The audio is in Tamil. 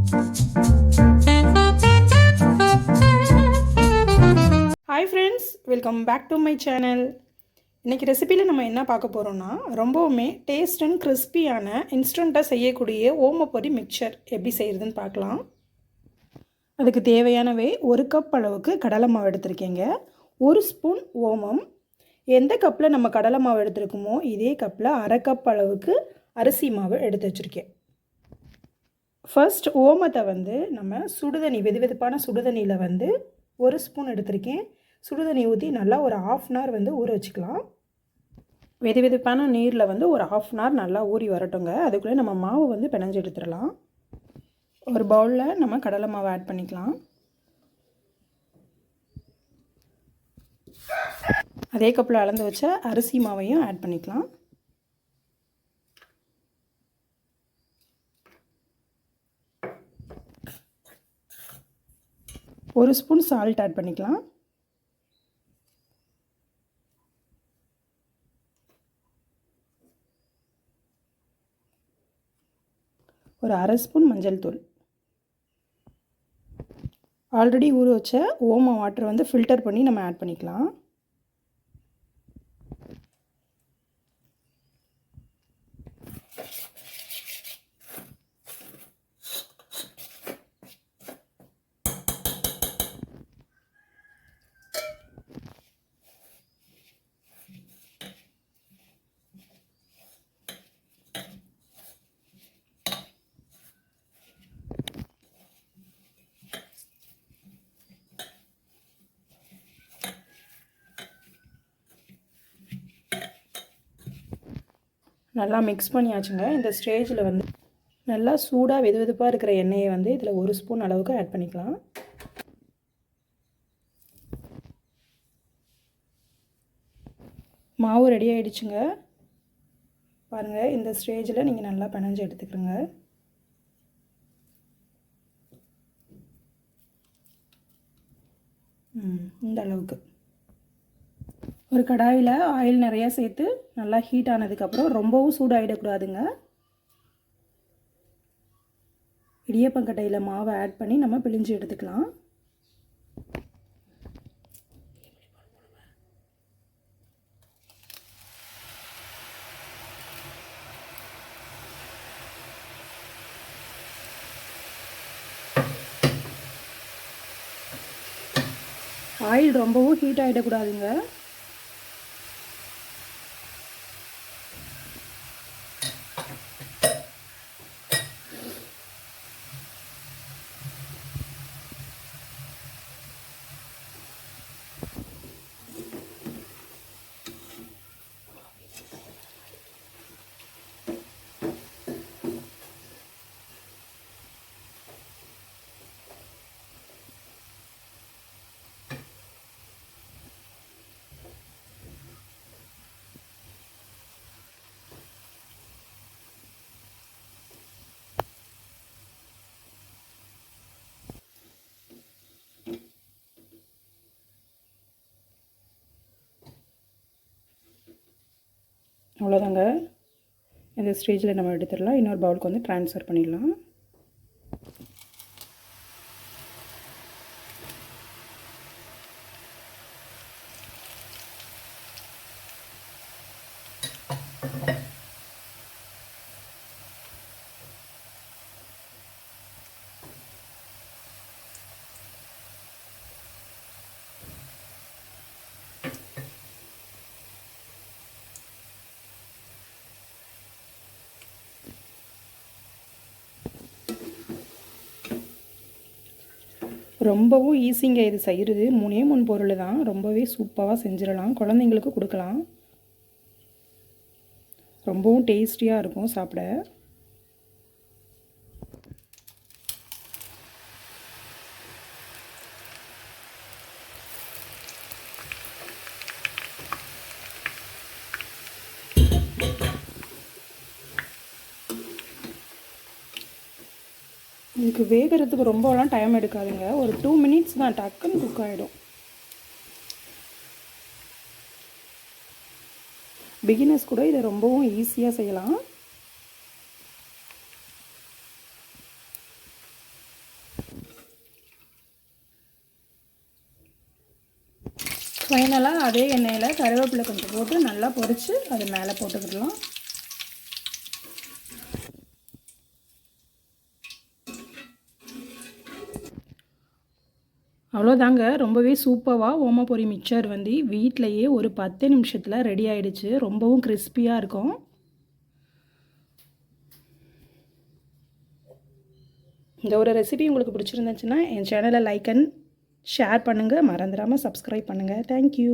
Hi friends, welcome back to my channel. இன்றைக்கி ரெசிபியில் நம்ம என்ன பார்க்க போகிறோன்னா, ரொம்பவுமே டேஸ்ட் அண்ட் கிறிஸ்பியான இன்ஸ்டண்ட்டாக செய்யக்கூடிய ஓமப்பொரி மிக்சர் எப்படி செய்கிறதுன்னு பார்க்கலாம். அதுக்கு தேவையானவே 1 கப் அளவுக்கு கடலை மாவு எடுத்திருக்கேங்க. 1 ஸ்பூன் ஓமம். எந்த கப்பில் நம்ம கடலை மாவு எடுத்துருக்கோமோ இதே கப்பில் 1/2 கப் அளவுக்கு அரிசி மாவு எடுத்து வச்சுருக்கேன். ஃபர்ஸ்ட் ஓமத்தை நம்ம சுடுதண்ணி, வெதுவெதுப்பான சுடுதண்ணியில் 1 ஸ்பூன் எடுத்திருக்கேன். சுடுதண்ணி ஊற்றி நல்லா ஒரு 1/2 அன் ஹவர் ஊற வச்சுக்கலாம். வெதுவெதுப்பான நீரில் ஒரு 1/2 அன் ஹவர் நல்லா ஊறி வரட்டுங்க. அதுக்குள்ளே நம்ம மாவு பிணைஞ்சு எடுத்துடலாம். ஒரு பவுலில் நம்ம கடலை மாவு ஆட் பண்ணிக்கலாம். அதே கப்பில் அளந்து வச்ச அரிசி மாவையும் ஆட் பண்ணிக்கலாம். ஒரு ஸ்பூன் சால்ட் ஆட் பண்ணிக்கலாம். ஒரு 1/2 ஸ்பூன் மஞ்சள் தூள். ஆல்ரெடி ஊற வச்ச ஓம வாட்டர் ஃபில்டர் பண்ணி நம்ம ஆட் பண்ணிக்கலாம். நல்லா மிக்ஸ் பண்ணியாச்சுங்க. இந்த ஸ்டேஜில் நல்லா சூடாக வெதுவெதுப்பாக இருக்கிற எண்ணெயை இதில் 1 ஸ்பூன் அளவுக்கு ஆட் பண்ணிக்கலாம். மாவு ரெடி ஆகிடுச்சுங்க. பாருங்கள், இந்த ஸ்டேஜில் நீங்கள் நல்லா பிணைஞ்சு எடுத்துக்கிறங்க. இந்த அளவுக்கு ஒரு கடாயில் ஆயில் நிறையா சேர்த்து நல்லா ஹீட் ஆனதுக்கப்புறம், ரொம்பவும் சூடாகிடக்கூடாதுங்க, இடியப்பங்கட்டையில் மாவை ஆட் பண்ணி நம்ம பிழிஞ்சு எடுத்துக்கலாம். ஆயில் ரொம்பவும் ஹீட் ஆகிடக்கூடாதுங்க. அவ்வளோதாங்க. இந்த ஸ்டேஜில் நம்ம எடுத்துடலாம். இன்னொரு பவுலுக்கு ட்ரான்ஸ்ஃபர் பண்ணிடலாம். ரொம்பவும் ஈஸிங்க இது செய்கிறது. 3 பொருள் தான், ரொம்பவே சூப்பராக செஞ்சிடலாம். குழந்தைங்களுக்கு கொடுக்கலாம். ரொம்பவும் டேஸ்டியாக இருக்கும் சாப்பிட. இதுக்கு வேகிறதுக்கு ரொம்பலாம் டைம் எடுக்காதுங்க. ஒரு 2 மினிட்ஸ் தான், டக்குன்னு குக் ஆகிடும். பிகினர்ஸ் கூட இதை ரொம்பவும் ஈஸியாக செய்யலாம். ஃபைனலாக அதே எண்ணெயில் கருவேப்பிலை கொஞ்சம் போட்டு நல்லா பொரித்து அது மேலே போட்டுக்கிடலாம். அவ்வளோதாங்க, ரொம்பவே சூப்பராக ஓமப்பொரி மிக்சர் வந்து வீட்டிலையே ஒரு 10 நிமிஷத்தில் ரெடி ஆகிடுச்சு. ரொம்பவும் கிறிஸ்பியாக இருக்கும். இந்த ஒரு ரெசிபி உங்களுக்கு பிடிச்சிருந்துச்சுன்னா என் சேனலை லைக் அண்ட் ஷேர் பண்ணுங்கள். மறந்துடாமல் சப்ஸ்கிரைப் பண்ணுங்கள். தேங்க்யூ.